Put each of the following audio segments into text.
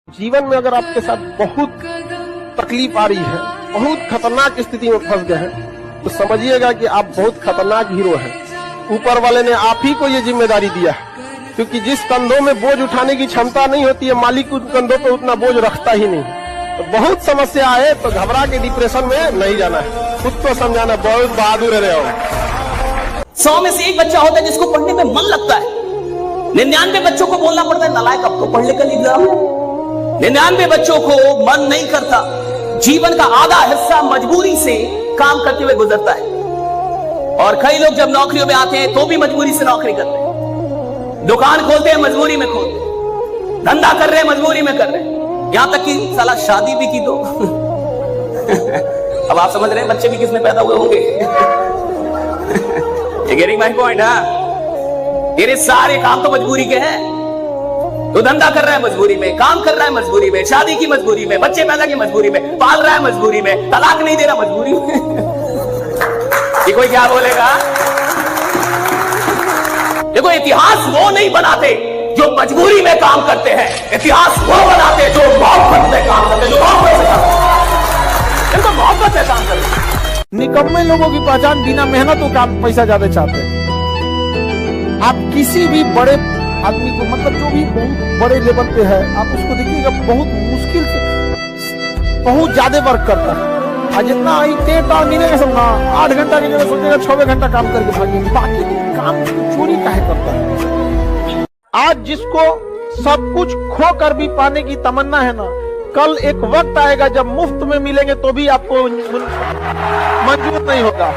जीवन में अगर आपके साथ बहुत तकलीफ आ रही है, बहुत खतरनाक स्थिति में फंस गए हैं, तो समझिएगा कि आप बहुत खतरनाक हीरो हैं। ऊपर वाले ने आप ही को ये जिम्मेदारी दिया है, क्योंकि जिस कंधों में बोझ उठाने की क्षमता नहीं होती है, मालिक उन कंधों पे उतना बोझ रखता ही नहीं। तो बहुत समस्या आए तो घबरा के डिप्रेशन में नहीं जाना है, खुद को समझाना, बहुत बहादुर रहे हो। 100 में से एक बच्चा होता है जिसको पढ़ने में मन लगता है। 99 बच्चों को बोलना पड़ता है नालायक, अब तो पढ़ लेकर एग्जाम है। 99 बच्चों को मन नहीं करता। जीवन का आधा हिस्सा मजबूरी से काम करते हुए गुजरता है, और कई लोग जब नौकरियों में आते हैं तो भी मजबूरी से नौकरी करते हैं। दुकान खोलते हैं मजबूरी में खोलते हैं, धंधा कर रहे हैं मजबूरी में कर रहे हैं, यहां तक कि साला शादी भी की तो अब आप समझ रहे हैं बच्चे भी किसमें पैदा हुए होंगे। Getting my point? तेरे सारे काम तो मजबूरी के हैं। तो धंधा कर रहा है मजबूरी में, काम कर रहा है मजबूरी में, शादी की मजबूरी में, बच्चे पैदा की मजबूरी में, पाल रहा है मजबूरी में, तलाक नहीं दे रहा मजबूरी में। ये कोई क्या बोलेगा? देखो, इतिहास वो नहीं बनाते जो मजबूरी में काम करते हैं, इतिहास वो बनाते जो मोहब्बत में काम करते, जो मोहब्बत से काम करते, तो मोहब्बत से काम करते। निकम्मे लोगों की पहचान बिना मेहनत और काम पैसा ज्यादा चाहते हैं। आप किसी भी बड़े आदमी को, मतलब जो भी बहुत बड़े लेवल पे है, आप उसको देखिएगा, बहुत मुश्किल से बहुत ज्यादा वर्क करता है। आज जितना मिलेगा सब ना 8 घंटा की जगह सोचेगा 6 घंटा काम करके भागेंगे, बाकी काम चोरी काहे करता है। आज जिसको सब कुछ खो कर भी पाने की तमन्ना है ना, कल एक वक्त आएगा जब मुफ्त में मिलेंगे तो भी आपको मंजूर नहीं होगा।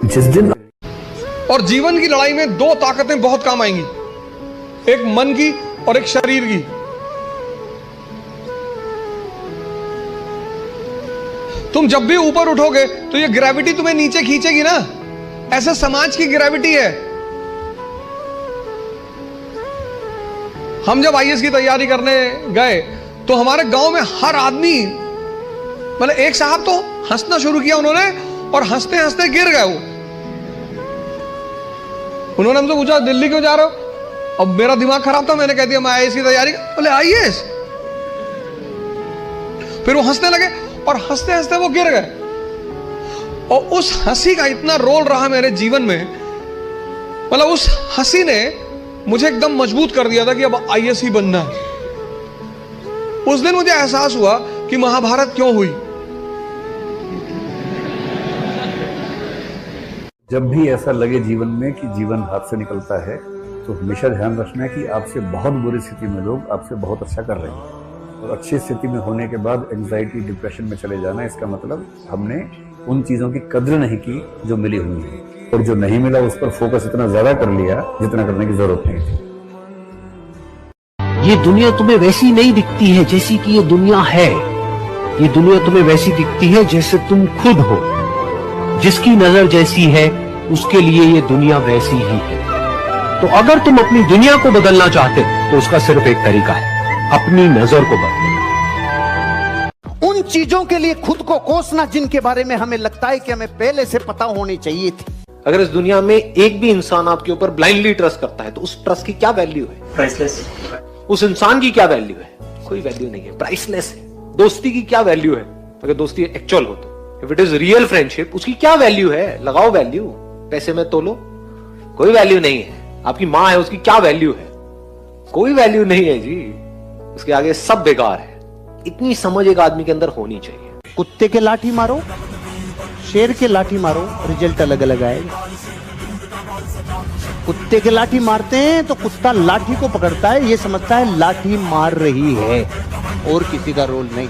जिस दिन और जीवन की लड़ाई में 2 ताकतें बहुत काम आएंगी, एक मन की और एक शरीर की। तुम जब भी ऊपर उठोगे तो ये ग्रेविटी तुम्हें नीचे खींचेगी ना, ऐसे समाज की ग्रेविटी है। हम जब आईएएस की तैयारी करने गए तो हमारे गांव में हर आदमी, मतलब एक साहब तो हंसना शुरू किया उन्होंने, और हंसते हंसते गिर गए वो। उन्होंने हमसे पूछा दिल्ली क्यों जा रहे हो? अब मेरा दिमाग खराब था, मैंने कह दिया मैं आईएएस की तैयारी। बोले आईएएस? फिर वो हंसने लगे और हंसते हंसते वो गिर गए। और उस हंसी का इतना रोल रहा मेरे जीवन में, मतलब उस हंसी ने मुझे एकदम मजबूत कर दिया था कि अब आईएएस ही बनना है। उस दिन मुझे एहसास हुआ कि महाभारत क्यों हुई। जब भी ऐसा लगे जीवन में कि जीवन हाथ से निकलता है, तो हमेशा ध्यान रखना है कि आपसे बहुत बुरी स्थिति में लोग आपसे बहुत अच्छा कर रहे हैं, और अच्छी स्थिति में होने के बाद एंजाइटी डिप्रेशन में चले जाना, इसका मतलब हमने उन चीजों की कद्र नहीं की जो मिली हुई है, और जो नहीं मिला उस पर फोकस इतना ज्यादा कर लिया जितना करने की जरूरत नहीं थी। ये दुनिया तुम्हें वैसी नहीं दिखती है जैसी कि ये दुनिया है। ये दुनिया तुम्हें वैसी दिखती है जैसे तुम खुद हो। जिसकी नजर जैसी है उसके लिए ये दुनिया वैसी ही है। तो अगर तुम अपनी दुनिया को बदलना चाहते हो तो उसका सिर्फ एक तरीका है, अपनी नजर को बदलना। उन चीजों के लिए खुद को कोसना जिनके बारे में हमें लगता है कि हमें पहले से पता होनी चाहिए थी। अगर इस दुनिया में एक भी इंसान आपके ऊपर ब्लाइंडली ट्रस्ट करता है तो उस ट्रस्ट की क्या वैल्यू है? प्राइसलेस। उस इंसान की क्या वैल्यू है? कोई वैल्यू नहीं है, प्राइसलेस है। दोस्ती की क्या वैल्यू है अगर दोस्ती एक्चुअल हो तो? If it is real friendship, उसकी क्या वैल्यू है? लगाओ वैल्यू, पैसे में तोलो, कोई वैल्यू नहीं है। आपकी माँ है, उसकी क्या वैल्यू है? कोई वैल्यू नहीं है जी, उसके आगे सब बेकार है। इतनी समझ एक आदमी के अंदर होनी चाहिए। कुत्ते के लाठी मारो, शेर के लाठी मारो, रिजल्ट अलग अलग आएगा। कुत्ते के लाठी मारते हैं तो कुत्ता लाठी को पकड़ता है, ये समझता है लाठी मार रही है, और किसी का रोल नहीं।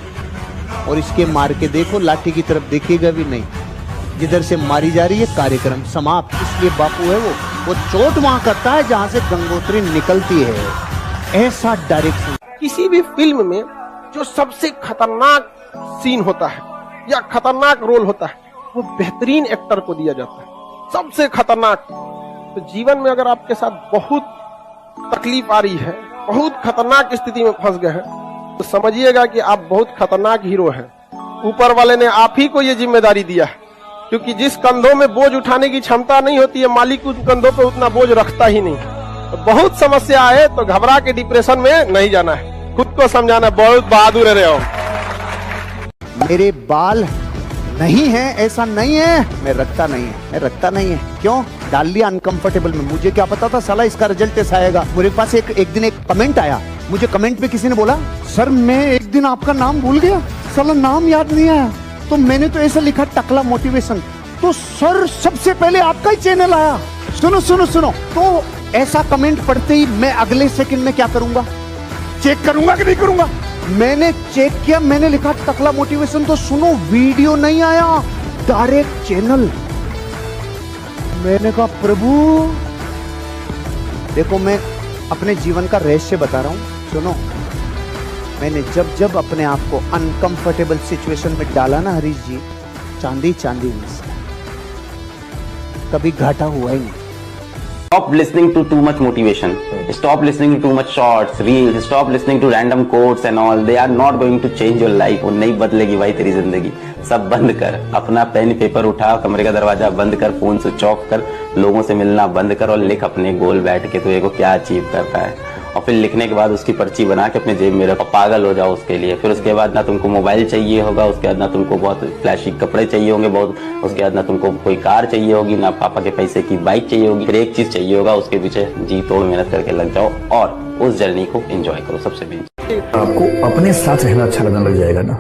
और इसके मार के देखो, लाठी की तरफ देखेगा भी नहीं, जिधर से मारी जा रही है कार्यक्रम समाप्त। इसलिए बापू है वो चोट वहां करता है जहां से गंगोत्री निकलती है। ऐसा डायरेक्शन। किसी भी फिल्म में जो सबसे खतरनाक सीन होता है या खतरनाक रोल होता है, वो बेहतरीन एक्टर को दिया जाता है, सबसे खतरनाक। तो जीवन में अगर आपके साथ बहुत तकलीफ आ रही है, बहुत खतरनाक स्थिति में फंस गए हैं, तो समझिएगा कि आप बहुत खतरनाक हीरो हैं। ऊपर वाले ने आप ही को ये जिम्मेदारी दिया है, क्योंकि जिस कंधों में बोझ उठाने की क्षमता नहीं होती है, मालिक उन कंधों पे उतना बोझ रखता ही नहीं। तो बहुत समस्या आए तो घबरा के डिप्रेशन में नहीं जाना है, खुद को समझाना, बहुत बहादुर रहे हो। मेरे बाल नहीं है ऐसा नहीं है, मैं रखता नहीं है। क्यों डाल लिया अनकंफर्टेबल में? मुझे क्या पता था साला इसका रिजल्ट ऐसा आएगा। मेरे पास एक दिन एक कमेंट आया, मुझे कमेंट में किसी ने बोला, सर मैं एक दिन आपका नाम भूल गया, साला नाम याद नहीं आया, तो मैंने तो ऐसा लिखा टकला मोटिवेशन, तो सर सबसे पहले आपका ही चैनल आया। सुनो, तो ऐसा कमेंट पढ़ते ही मैं अगले सेकंड में क्या करूंगा? चेक करूंगा कि नहीं करूंगा? मैंने चेक किया, मैंने लिखा टकला मोटिवेशन, तो सुनो वीडियो नहीं आया, डायरेक्ट चैनल। मैंने कहा प्रभु देखो, मैं अपने जीवन का रहस्य बता रहा हूं, सुनो। मैंने जब अपने आप को अनकंफर्टेबल सिचुएशन में डाला ना हरीश जी, चांदी मिलती, कभी घाटा हुआ ही नहीं। Stop listening to too much motivation. Stop listening to too much shorts, reels. Stop listening to random quotes and all. They are not going to change your life. वो नहीं बदलेगी भाई तेरी जिंदगी। सब बंद कर, अपना पेन पेपर उठा, कमरे का दरवाजा बंद कर, फोन स्विच ऑफ कर, लोगों से मिलना बंद कर और लिख अपने गोल बैठ के तू को क्या अचीव करता है। और फिर लिखने के बाद उसकी पर्ची बना के अपने जेब में रखो, पागल हो जाओ उसके लिए। फिर उसके बाद ना तुमको मोबाइल चाहिए होगा, उसके बाद ना तुमको बहुत फ्लैशी कपड़े चाहिए होंगे बहुत, उसके बाद ना तुमको कोई कार चाहिए होगी, ना पापा के पैसे की बाइक चाहिए होगी। फिर एक चीज चाहिए होगा, उसके पीछे जी तोड़ मेहनत करके लग जाओ और उस जर्नी को एंजॉय करो। सबसे मेन आपको अपने साथ रहना अच्छा लगने लग जाएगा ना,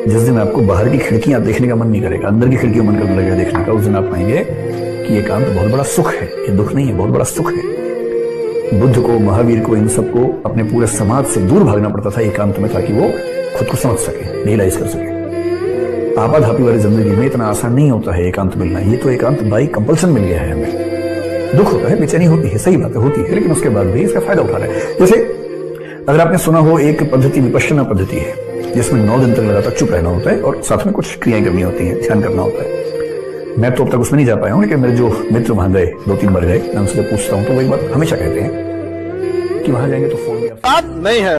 जिस दिन आपको बाहर की खिड़कियां देखने का मन नहीं करेगा, अंदर की खिड़कियां मन करने लगेगा देखने का, उस दिन आप पाएंगे कि एकांत बहुत बड़ा सुख है। ये दुख नहीं है, बहुत बड़ा सुख है। बुद्ध को, महावीर को, इन सबको अपने पूरे समाज से दूर भागना पड़ता था एकांत में, ताकि वो खुद को समझ सके, रियलाइज कर सके। आपाधापी वाली जिंदगी में इतना आसान नहीं होता है एकांत मिलना। ये तो एकांत बाई कंपल्सन मिल गया है हमें। दुख होता है, बेचैनी होती है, सही बात है, होती है, लेकिन उसके बाद भी इसका फायदा उठा रहे हैं। जैसे अगर आपने सुना हो, एक पद्धति विपश्यना पद्धति है, जिसमें 9 दिन तक लगातार चुप रहना होता है और साथ में कुछ क्रियाएं करनी होती है, ध्यान करना होता है। मैं तो अब तक उसमें नहीं जा पाया हूं, लेकिन मेरे जो मित्र वहां गए, 2-3 बार गए, मैं उनसे पूछता हूं तो वही बात हमेशा कहते हैं कि वहां जाएंगे तो फोन नहीं है।